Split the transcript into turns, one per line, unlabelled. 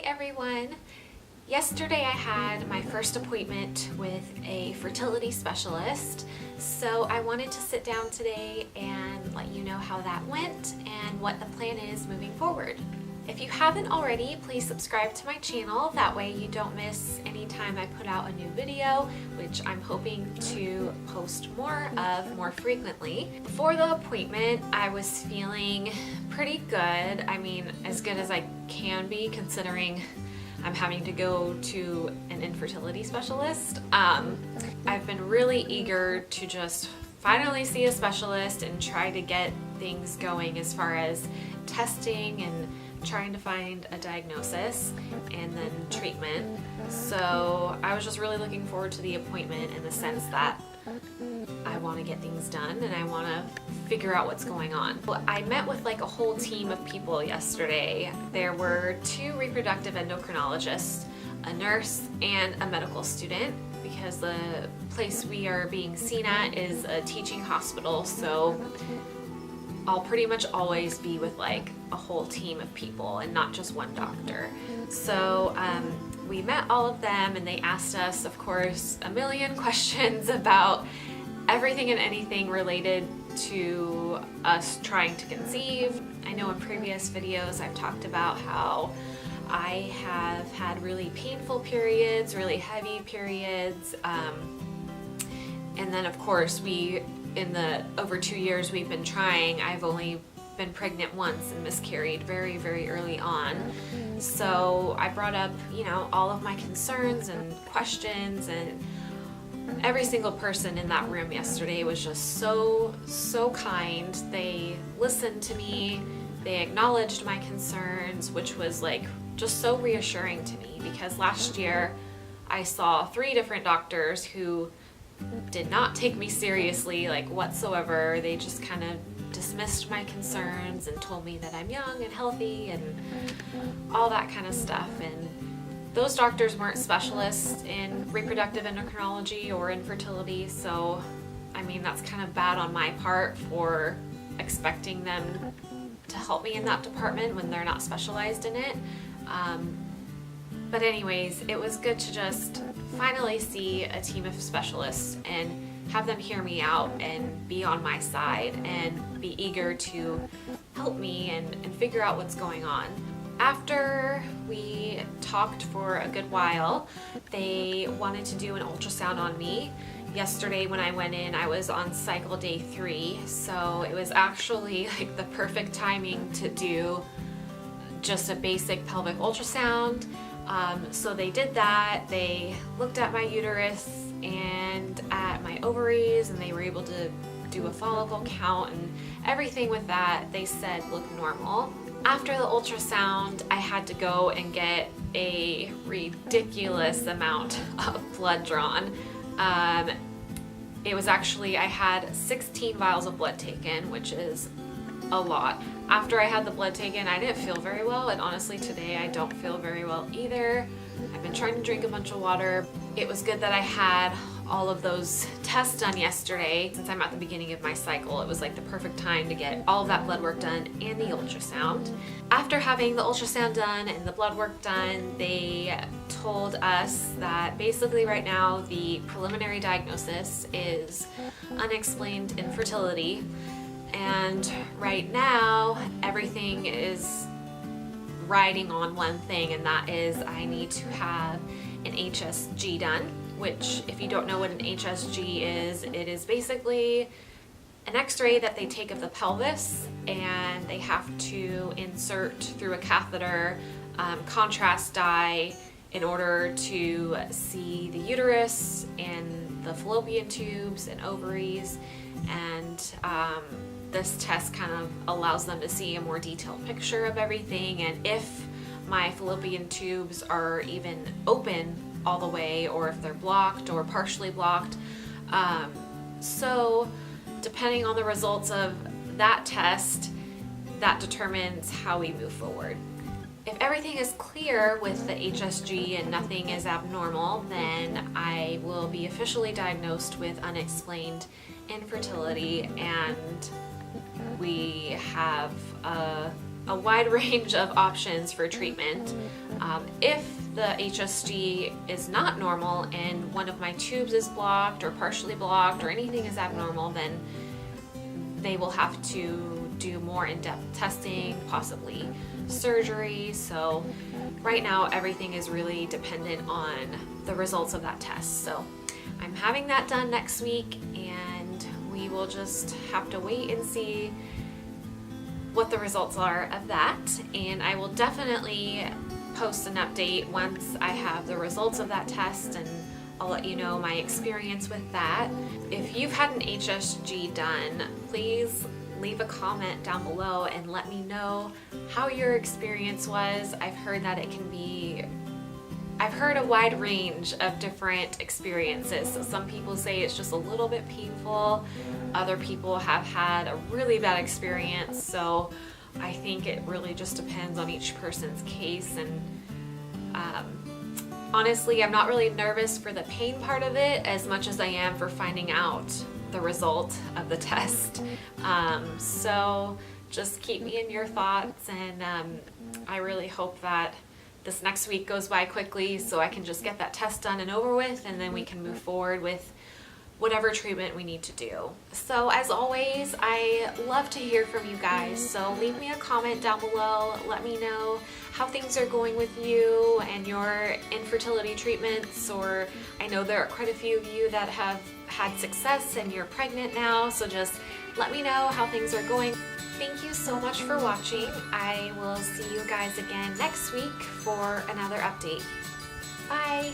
everyone. Yesterday I had my first appointment with a fertility specialist, so I wanted to sit down today and let you know how that went and what the plan is moving forward. If you haven't already, please subscribe to my channel. That way you don't miss any time I put out a new video, which I'm hoping to post more of more frequently. Before the appointment, I was feeling pretty good. I mean, as good as I can be considering I'm having to go to an infertility specialist. I've been really eager to just finally see a specialist and try to get things going as far as testing and trying to find a diagnosis and then treatment. So I was just really looking forward to the appointment in the sense that I want to get things done and I want to figure out what's going on. Well, I met with like a whole team of people yesterday. There were 2 reproductive endocrinologists, a nurse, and a medical student, because the place we are being seen at is a teaching hospital, so I'll pretty much always be with like a whole team of people and not just one doctor. So we met all of them and they asked us, of course, a million questions about everything and anything related to us trying to conceive. I know in previous videos I've talked about how I have had really painful periods, really heavy periods, and then of course in the over 2 years we've been trying, I've only been pregnant once and miscarried very, very early on. So I brought up, all of my concerns and questions, and every single person in that room yesterday was just so kind. They listened to me, they acknowledged my concerns, which was like just so reassuring to me, because last year I saw 3 different doctors who did not take me seriously like whatsoever. They just kind of dismissed my concerns and told me that I'm young and healthy and all that kind of stuff. And those doctors weren't specialists in reproductive endocrinology or infertility, so I mean that's kind of bad on my part for expecting them to help me in that department when they're not specialized in it. But anyways, it was good to just finally see a team of specialists and have them hear me out and be on my side and be eager to help me and figure out what's going on. After we talked for a good while, they wanted to do an ultrasound on me. Yesterday when I went in, I was on cycle day 3, so it was actually like the perfect timing to do just a basic pelvic ultrasound. So they did that. They looked at my uterus and at my ovaries, and they were able to do a follicle count, and everything with that they said looked normal. After the ultrasound, I had to go and get a ridiculous amount of blood drawn. It was actually, I had 16 vials of blood taken, which is a lot. After I had the blood taken, I didn't feel very well, and honestly today I don't feel very well either. I've been trying to drink a bunch of water. It was good that I had all of those tests done yesterday. Since I'm at the beginning of my cycle, it was like the perfect time to get all of that blood work done and the ultrasound. After having the ultrasound done and the blood work done, they told us that basically right now the preliminary diagnosis is unexplained infertility. And right now, everything is riding on one thing, and that is I need to have an HSG done, which if you don't know what an HSG is, it is basically an x-ray that they take of the pelvis, and they have to insert through a catheter contrast dye in order to see the uterus and the fallopian tubes and ovaries, and this test kind of allows them to see a more detailed picture of everything, and if my fallopian tubes are even open all the way, or if they're blocked or partially blocked. So depending on the results of that test, that determines how we move forward. If everything is clear with the HSG and nothing is abnormal, then I will be officially diagnosed with unexplained infertility, and we have a wide range of options for treatment. If the HSG is not normal and one of my tubes is blocked or partially blocked or anything is abnormal, then they will have to do more in-depth testing, possibly surgery. So right now everything is really dependent on the results of that test. So I'm having that done next week, and we will just have to wait and see what the results are of that. And I will definitely post an update once I have the results of that test, and I'll let you know my experience with that. If you've had an HSG done, please leave a comment down below and let me know how your experience was. I've heard a wide range of different experiences. So some people say it's just a little bit painful. Other people have had a really bad experience. So I think it really just depends on each person's case. And honestly, I'm not really nervous for the pain part of it as much as I am for finding out the result of the test. So just keep me in your thoughts, and I really hope that this next week goes by quickly so I can just get that test done and over with, and then we can move forward with whatever treatment we need to do. So as always, I love to hear from you guys. So leave me a comment down below. Let me know how things are going with you and your infertility treatments, or I know there are quite a few of you that have had success and you're pregnant now. So just let me know how things are going. Thank you so much for watching. I will see you guys again next week for another update. Bye.